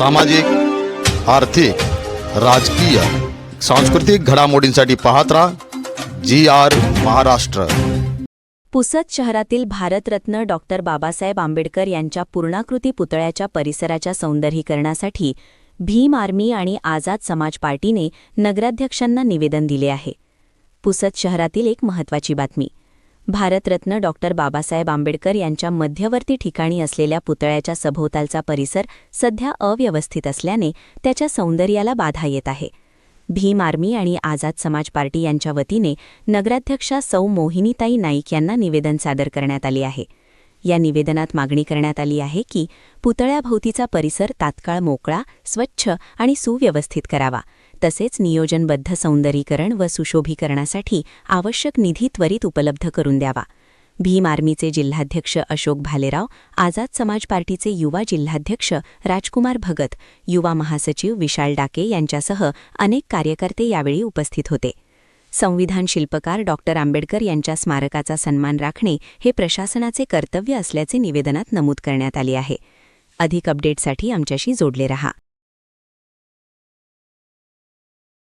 सामाजिक, आर्थिक, राजकीय, सांस्कृतिक घडामोडींसाठी पाहत राहा GR महाराष्ट्र। पुसद शहरातील भारतरत्न डॉक्टर बाबासाहेब आंबेडकर यांच्या पूर्णाकृती पुतळ्याच्या परिसराच्या सौंदर्यीकरणासाठी भीम आर्मी आणि आझाद समाज पार्टीने नगराध्यक्षांना निवेदन दिले आहे। पुसद शहरातील एक महत्त्वाची बातमी। भारतरत्न डॉक्टर बाबासाहेब आंबेडकर यांच्या मध्यवर्ती ठिकाणी असलेल्या पुतळ्याच्या सभोवतालचा परिसर सध्या अव्यवस्थित असल्याने त्याच्या सौंदर्याला बाधा येत आहे। भीम आर्मी आणि आझाद समाज पार्टी यांच्या वतीने नगराध्यक्षा सौ मोहिनीताई नाईक यांना निवेदन सादर करण्यात आले आहे। या निवेदनात मागणी करण्यात आली आहे की पुतळ्याभोवतीचा परिसर तात्काळ मोकळा, स्वच्छ आणि सुव्यवस्थित करावा, तसेच नियोजनबद्ध सौंदर्यीकरण व सुशोभीकरणासाठी आवश्यक निधी त्वरित उपलब्ध करून द्यावा। भीम आर्मीचे जिल्हाध्यक्ष अशोक भालेराव, आझाद समाज पार्टीचे युवा जिल्हाध्यक्ष राजकुमार भगत, युवा महासचिव विशाल डाके यांच्यासह अनेक कार्यकर्ते यावेळी उपस्थित होते। संविधान शिल्पकार डॉक्टर आंबेडकर यांच्या स्मारकाचा सन्मान राखणे हे प्रशासनाचे कर्तव्य असल्याचे निवेदनात नमूद करण्यात आले आहे। अधिक अपडेटसाठी आमच्याशी जोडले रहा।